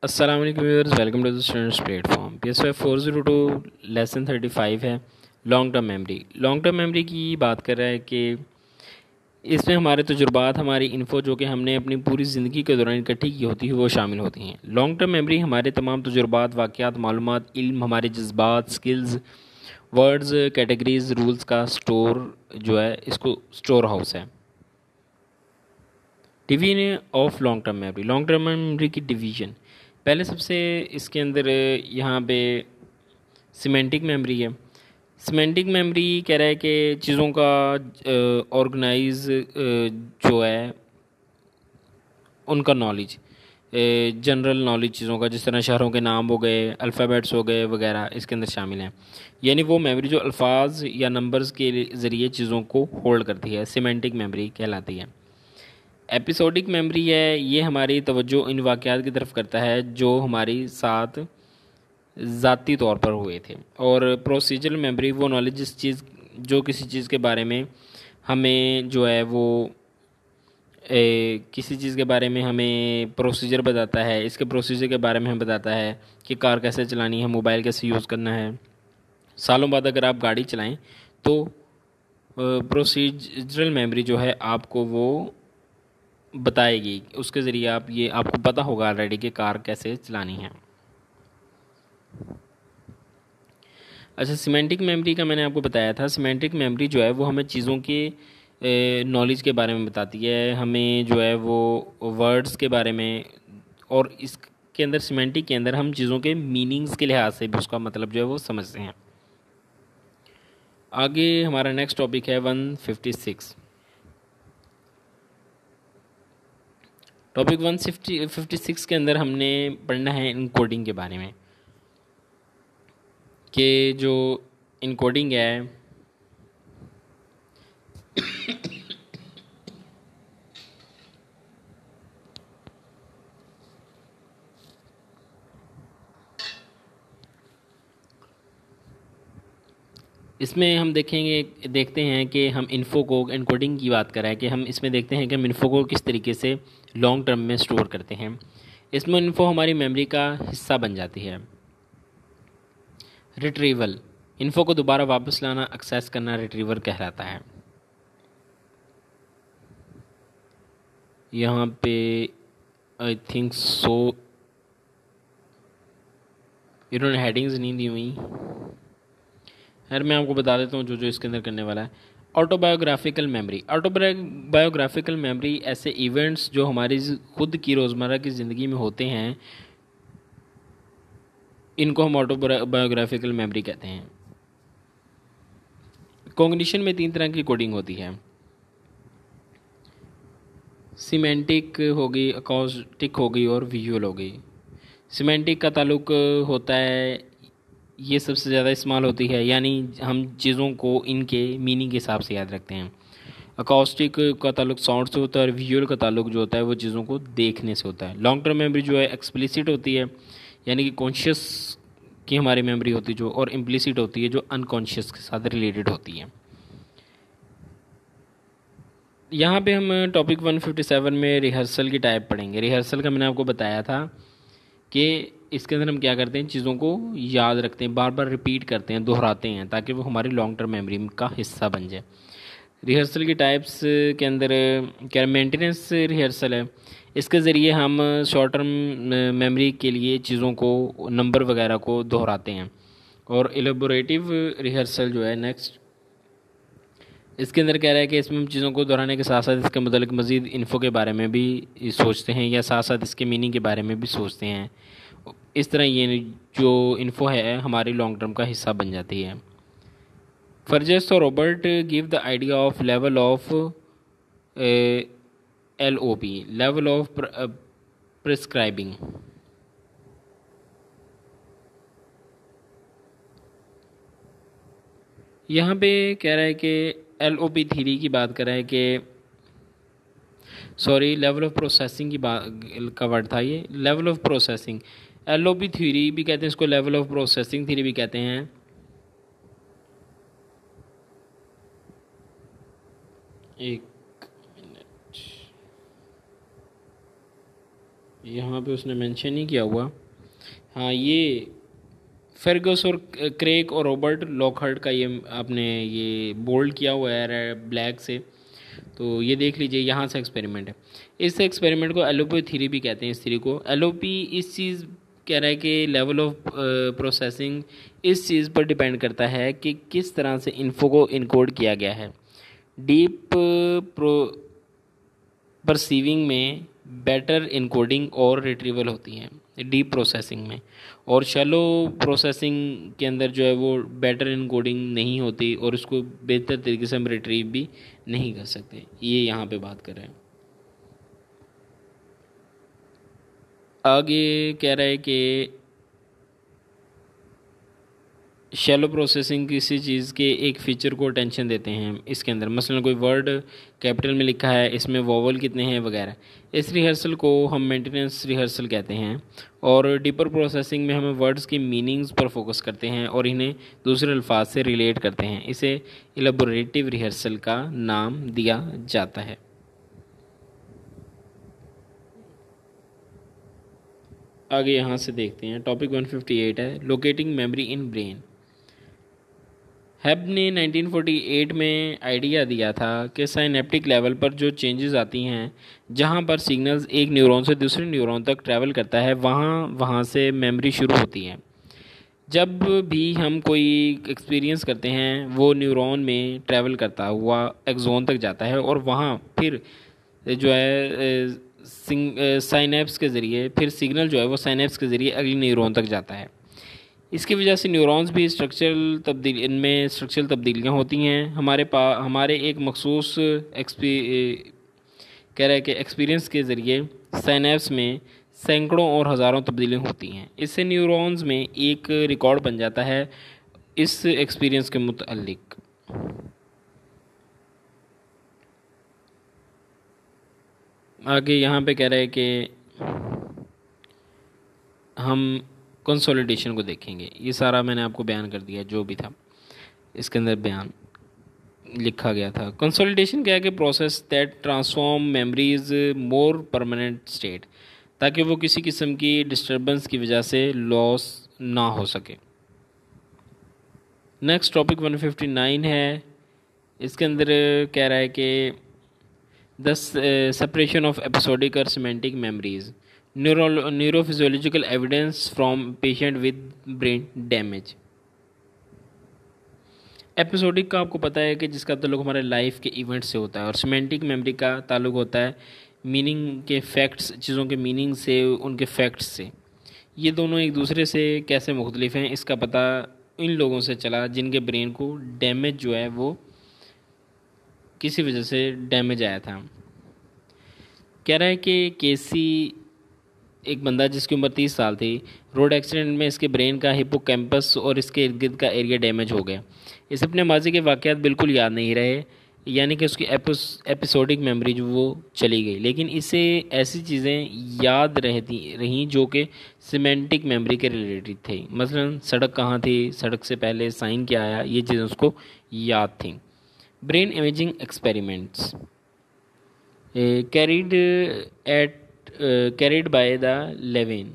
अस्सलाम वालेकुम viewers, welcome to the students platform. PSY 402 lesson 35 है long term memory. Long term memory की बात कर रहा है कि इसमें हमारे तजुर्बात, हमारी इन्फो जो कि हमने अपनी पूरी ज़िंदगी के दौरान इकट्ठी की होती है वो शामिल होती हैं। लॉन्ग टर्म मेमोरी हमारे तमाम तजुर्बात, वाक़यात, मालूमात, इल्म, हमारे जज्बात, स्किल्स, वर्ड्स, कैटेगरीज, रूल्स का स्टोर जो है, इसको स्टोर हाउस है। Division of long term memory. Long term memory की डिवीजन, पहले सबसे इसके अंदर यहाँ पे सिमेंटिक मेमोरी है। सिमेंटिक मेमोरी कह रहा है कि चीज़ों का ऑर्गेनाइज जो है उनका नॉलेज, जनरल नॉलेज चीज़ों का, जिस तरह शहरों के नाम हो गए, अल्फ़ाबेट्स हो गए वगैरह, इसके अंदर शामिल हैं। यानी वो मेमोरी जो अल्फाज या नंबर्स के ज़रिए चीज़ों को होल्ड करती है, सिमेंटिक मेमोरी कहलाती है। एपिसोडिक मेमोरी है, ये हमारी तवज्जो इन वाक़यात की तरफ करता है जो हमारी साथ ज़ाती तौर पर हुए थे। और प्रोसीजरल मेमोरी वो नॉलेज जिस चीज़, जो किसी चीज़ के बारे में हमें जो है वो किसी चीज़ के बारे में हमें प्रोसीजर बताता है, इसके प्रोसीजर के बारे में हमें बताता है कि कार कैसे चलानी है, मोबाइल कैसे यूज़ करना है। सालों बाद अगर आप गाड़ी चलाएं तो प्रोसीजरल मेमोरी जो है आपको वो बताएगी, उसके ज़रिए आपको पता होगा ऑलरेडी कि कार कैसे चलानी है। अच्छा, सिमेंटिक मेमोरी का मैंने आपको बताया था। सिमेंटिक मेमोरी जो है वो हमें चीज़ों के नॉलेज के बारे में बताती है, हमें जो है वो वर्ड्स के बारे में, और इसके अंदर सिमेंटिक के अंदर हम चीज़ों के मीनिंग्स के लिहाज से भी उसका मतलब जो है वो समझते हैं। आगे हमारा नेक्स्ट टॉपिक है 156। टॉपिक 156 के अंदर हमने पढ़ना है इनकोडिंग के बारे में, कि जो इनकोडिंग है इसमें हम देखते हैं कि हम इन्फो को, एनकोडिंग की बात कर रहे हैं कि हम इसमें देखते हैं कि हम इन्फो को किस तरीके से लॉन्ग टर्म में स्टोर करते हैं। इसमें इन्फो हमारी मेमोरी का हिस्सा बन जाती है। रिट्रीवल, इन्फो को दोबारा वापस लाना, एक्सेस करना, रिट्रीवर कहलाता है। यहाँ पे आई थिंक सो इन्होंने हेडिंग्स नहीं दी हुई। खैर मैं आपको बता देता हूँ जो जो इसके अंदर करने वाला है। Autobiographical memory. ऑटोबायोग्राफिकल मेमोरी ऐसे इवेंट्स जो हमारी खुद की रोज़मर्रा की ज़िंदगी में होते हैं, इनको हम ऑटोबायोग्राफिकल मेमोरी कहते हैं। कॉग्निशन में 3 तरह की कोडिंग होती है। सिमेंटिक हो गई, अकॉस्टिक हो गई और विजुअल हो गई। सिमेंटिक का ताल्लुक होता है, ये सबसे ज़्यादा इस्तेमाल होती है, यानी हम चीज़ों को इनके मीनिंग के हिसाब से याद रखते हैं। अकॉस्टिक का ताल्लुक साउंड से होता है और विजुअल का ताल्लुक जो होता है वो चीज़ों को देखने से होता है। लॉन्ग टर्म मेमोरी जो है एक्सप्लिसिट होती है, यानी कि कॉन्शियस की हमारी मेमोरी होती है जो, और इम्प्लिसिट होती है जो अनकॉन्शियस के साथ रिलेटेड होती है। यहाँ पे हम टॉपिक 157 में रिहर्सल की टाइप पढ़ेंगे। रिहर्सल का मैंने आपको बताया था कि इसके अंदर हम क्या करते हैं, चीज़ों को याद रखते हैं, बार बार रिपीट करते हैं, दोहराते हैं, ताकि वो हमारी लॉन्ग टर्म मेमोरी का हिस्सा बन जाए। रिहर्सल की टाइप्स के अंदर क्या, मेंटेनेंस रिहर्सल है। इसके ज़रिए हम शॉर्ट टर्म मेमोरी के लिए चीज़ों को, नंबर वगैरह को दोहराते हैं। और एलोबोरेटिव रिहर्सल जो है नेक्स्ट, इसके अंदर कह रहा है कि इसमें हम चीज़ों को दोहराने के साथ साथ इसके मतलब मज़ीद इन्फो के बारे में भी सोचते हैं, या साथ साथ इसके मीनिंग के बारे में भी सोचते हैं। इस तरह ये जो इन्फो है हमारी लॉन्ग टर्म का हिस्सा बन जाती है। फर्जेस और Robert give the idea of level of LOP, level of prescribing. यहाँ पे कह रहा है कि LOP थ्योरी की बात कर रहा है कि, सॉरी, लेवल ऑफ प्रोसेसिंग की बात का वर्ड था ये, level of processing. LOP theory भी कहते हैं इसको, लेवल ऑफ प्रोसेसिंग थ्योरी भी कहते हैं। एक मिनट, यहाँ पे उसने मेंशन ही किया हुआ। हाँ, ये फेर्गस और क्रेग और रॉबर्ट लॉकहार्ट का ये आपने ये बोल्ड किया हुआ है ब्लैक से, तो ये देख लीजिए, यहाँ से एक्सपेरिमेंट है। इस एक्सपेरिमेंट को एलओपी थ्योरी भी कहते हैं। इस थ्योरी को एलओपी इस चीज़ कह रहा है कि लेवल ऑफ प्रोसेसिंग इस चीज़ पर डिपेंड करता है कि किस तरह से इन्फो को इनकोड किया गया है। डीप प्रो परसीविंग में बेटर इनकोडिंग और रिट्रीवल होती हैं डीप प्रोसेसिंग में, और शैलो प्रोसेसिंग के अंदर जो है वो बेटर इनकोडिंग नहीं होती और उसको बेहतर तरीके से हम रिट्रीव भी नहीं कर सकते। ये यहाँ पे बात कर रहे हैं। आगे कह रहा है कि शैलो प्रोसेसिंग किसी चीज़ के एक फ़ीचर को अटेंशन देते हैं इसके अंदर, मसलन कोई वर्ड कैपिटल में लिखा है, इसमें वोवल कितने हैं वगैरह। इस रिहर्सल को हम मेंटेनेंस रिहर्सल कहते हैं। और डीपर प्रोसेसिंग में हम वर्ड्स की मीनिंग्स पर फोकस करते हैं और इन्हें दूसरे अल्फाज से रिलेट करते हैं। इसे इलेबोरेटिव रिहर्सल का नाम दिया जाता है। आगे यहाँ से देखते हैं, टॉपिक 158 है लोकेटिंग मेमोरी इन ब्रेन। हेब ने 1948 में आइडिया दिया था कि साइनेप्टिक लेवल पर जो चेंजेस आती हैं, जहाँ पर सिग्नल्स एक न्यूरॉन से दूसरे न्यूरॉन तक ट्रैवल करता है, वहाँ से मेमोरी शुरू होती है। जब भी हम कोई एक्सपीरियंस करते हैं वो न्यूरॉन में ट्रैवल करता हुआ एक्सोन तक जाता है और वहाँ फिर जो है साइनेप्स के ज़रिए फिर सिग्नल जो है वो साइनेप्स के ज़रिए अगले न्यूरॉन तक जाता है। इसकी वजह से न्यूरॉन्स भी इनमें स्ट्रक्चरल तब्दीलियाँ होती हैं। हमारे एक मखसूस कह रहा है कि एक्सपीरियंस के ज़रिए साइनेप्स में सैकड़ों और हज़ारों तब्दीलियाँ होती हैं। इससे न्यूरॉन्स में एक रिकॉर्ड बन जाता है इस एक्सपीरियंस के मुतालिक। आगे यहाँ पे कह रहा है कि हम कंसोलिडेशन को देखेंगे। ये सारा मैंने आपको बयान कर दिया जो भी था इसके अंदर बयान लिखा गया था। कंसोलिडेशन क्या है कि process that transform memories more permanent state, ताकि वो किसी किस्म की डिस्टर्बेंस की वजह से लॉस ना हो सके। नेक्स्ट टॉपिक 159 है। इसके अंदर कह रहा है कि द सेपरेशन ऑफ एपिसोडिक और semantic memories, neurophysiological evidence from patient with brain damage. Episodic का आपको पता है कि जिसका ताल्लुक हमारे लाइफ के इवेंट से होता है, और सिमेंटिक मेमोरी का ताल्लुक होता है मीनिंग के फैक्ट्स, चीज़ों के मीनिंग से, उनके फैक्ट्स से। ये दोनों एक दूसरे से कैसे मुख्तलिफ हैं इसका पता इन लोगों से चला जिनके ब्रेन को डैमेज जो है वो किसी वजह से डैमेज आया था। कह रहा है कि केसी एक बंदा जिसकी उम्र 30 साल थी, रोड एक्सीडेंट में इसके ब्रेन का हिप्पोकैम्पस और इसके इर्द गिर्द का एरिया डैमेज हो गया। इसे अपने माजी के वाक़यात बिल्कुल याद नहीं रहे, यानी कि उसकी एपिसोडिक मेमोरी जो वो चली गई, लेकिन इसे ऐसी चीज़ें याद रहीं जो कि सिमेंटिक मेमोरी के रिलेटेड थी। मसलन सड़क कहाँ थी, सड़क से पहले साइन क्या आया, ये चीज़ें उसको याद थी। Brain imaging experiments carried by the Levin.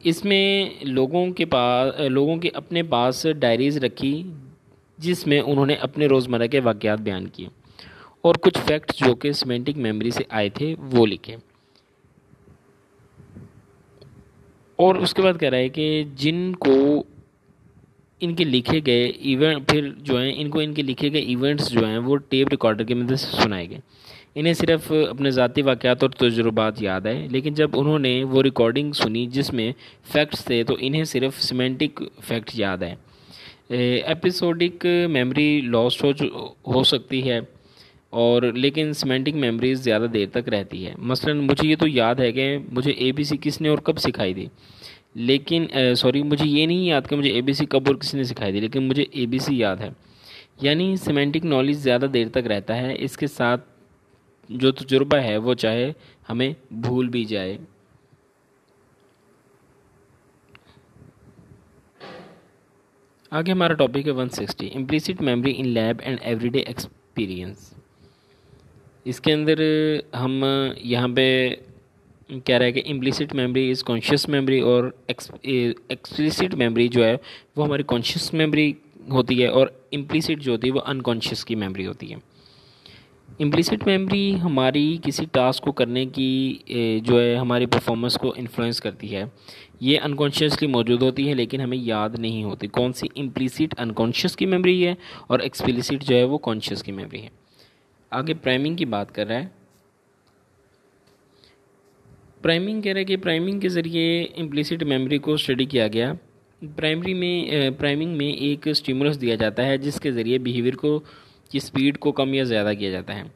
इसमें लोगों के अपने पास डायरीज़ रखी जिसमें उन्होंने अपने रोज़मर्रा के वाक़यात बयान किए और कुछ फैक्ट्स जो कि सिमेंटिक मेमोरी से आए थे वो लिखे। और उसके बाद कह रहा है कि जिनको इनके लिखे गए इवेंट फिर जो हैं इनको इनके लिखे गए इवेंट्स जो हैं वो टेप रिकॉर्डर की मदद से सुनाए गए। इन्हें सिर्फ अपने ज़ाती वाक़यात और तजुर्बात याद है, लेकिन जब उन्होंने वो रिकॉर्डिंग सुनी जिसमें फ़ैक्ट्स थे तो इन्हें सिर्फ सिमेंटिक फैक्ट याद है। एपिसोडिक मेमोरी लॉस्ट हो सकती है और लेकिन सिमेंटिक मेमोरीज ज़्यादा देर तक रहती है। मसलन मुझे ये तो याद है कि मुझे ABC किसने और कब सिखाई थी, लेकिन मुझे ये नहीं याद कि मुझे ABC कब और किसने सिखाई थी, लेकिन मुझे ABC याद है। यानी सिमेंटिक नॉलेज ज़्यादा देर तक रहता है, इसके साथ जो तजुर्बा है वो चाहे हमें भूल भी जाए। आगे हमारा टॉपिक है 160 implicit memory in lab and everyday experience. इसके अंदर हम यहाँ पे कह रहा है कि implicit memory is conscious memory और एक्सप्लिसिट मेमोरी जो है वो हमारी कॉन्शियस मेमोरी होती है, और इम्प्लिसिट जो होती है वो अनकॉन्शियस की मेमोरी होती है। इम्प्लिसिट मेमोरी हमारी किसी टास्क को करने की जो है हमारी परफॉर्मेंस को इन्फ्लुएंस करती है। ये अनकॉन्शियसली मौजूद होती है लेकिन हमें याद नहीं होती। कौन सी? इम्प्लिसिट अनकॉन्शियस की मेमोरी है और एक्सप्लिसिट जो है वो कॉन्शियस की मेमोरी है। आगे प्राइमिंग की बात कर रहा है। प्राइमिंग कह रहा है कि प्राइमिंग के ज़रिए इम्प्लिसिट मेमोरी को स्टडी किया गया। प्राइमिंग में एक स्टिमुलस दिया जाता है जिसके ज़रिए बिहेवियर को की स्पीड को कम या ज़्यादा किया जाता है।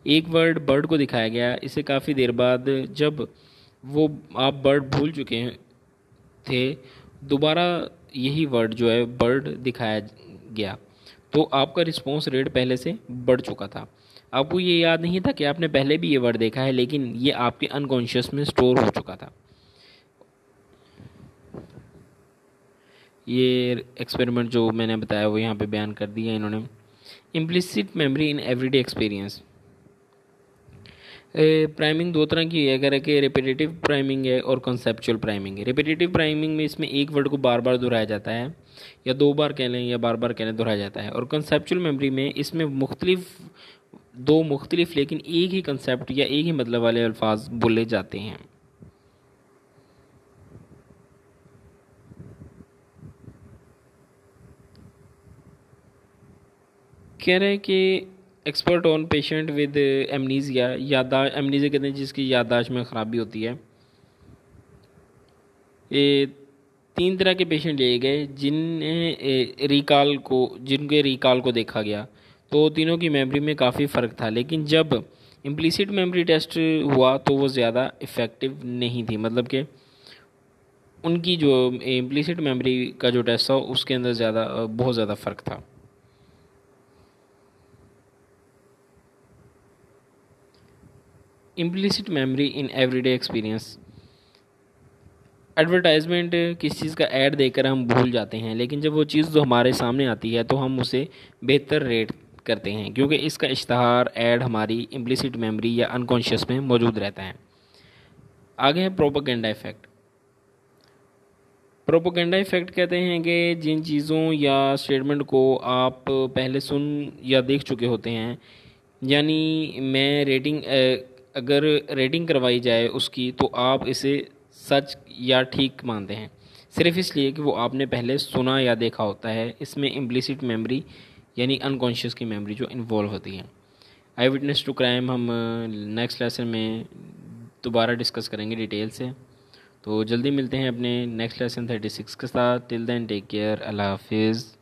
एक वर्ड बर्ड को दिखाया गया, इसे काफ़ी देर बाद जब वो आप बर्ड भूल चुके थे दोबारा यही वर्ड जो है बर्ड दिखाया गया, तो आपका रिस्पॉन्स रेट पहले से बढ़ चुका था। आपको ये याद नहीं था कि आपने पहले भी ये वर्ड देखा है, लेकिन ये आपके अनकॉन्शियस में स्टोर हो चुका था। ये एक्सपेरिमेंट जो मैंने बताया वो यहाँ पे बयान कर दिया इन्होंने। Implicit memory in everyday experience. Priming दो तरह की है, अगर कि रिपीटेटिव प्राइमिंग है और कॉन्सेप्चुअल प्राइमिंग है। रिपीटेटिव प्राइमिंग में इसमें एक वर्ड को बार बार दोहराया जाता है, या दो बार कह लें या बार बार कह लें दोहराया जाता है। और कॉन्सेप्चुअल मेमोरी में इसमें दो मुख्तलिफ लेकिन एक ही कंसेप्ट या एक ही मतलब वाले अल्फाज बोले जाते हैं। कह रहे हैं कि expert on patient with amnesia, याददाश्त, एमनीजिया कहते हैं जिसकी याददाश्त में ख़राबी होती है। ये तीन तरह के पेशेंट लिए गए जिनके रिकॉल को देखा गया, तो तीनों की मेमोरी में काफ़ी फ़र्क था। लेकिन जब इम्प्लिसिट मेमोरी टेस्ट हुआ तो वो ज़्यादा इफ़ेक्टिव नहीं थी। मतलब कि उनकी जो इम्प्लिसिट मेमोरी का जो टेस्ट था उसके अंदर बहुत ज़्यादा फ़र्क था। Implicit memory in everyday experience. Advertisement, किसी चीज़ का ऐड देकर हम भूल जाते हैं, लेकिन जब वो चीज़ जो हमारे सामने आती है तो हम उसे बेहतर रेट करते हैं, क्योंकि इसका इश्तहार ऐड हमारी इम्प्लिसिट मेमोरी या अनकॉन्शियस में मौजूद रहता है। आगे है प्रोपेगेंडा इफ़ेक्ट। प्रोपेगेंडा इफ़ेक्ट कहते हैं कि जिन चीज़ों या स्टेटमेंट को आप पहले सुन या देख चुके होते हैं, यानी अगर रेटिंग करवाई जाए उसकी तो आप इसे सच या ठीक मानते हैं सिर्फ इसलिए कि वो आपने पहले सुना या देखा होता है। इसमें इम्प्लिसिट मेमोरी यानी अनकॉन्शियस की मेमोरी जो इन्वॉल्व होती है। आई विटनेस टू क्राइम हम नेक्स्ट लेसन में दोबारा डिस्कस करेंगे डिटेल से। तो जल्दी मिलते हैं अपने नेक्स्ट लेसन 36 के साथ। टिल देन टेक केयर, अल्लाह हाफिज़।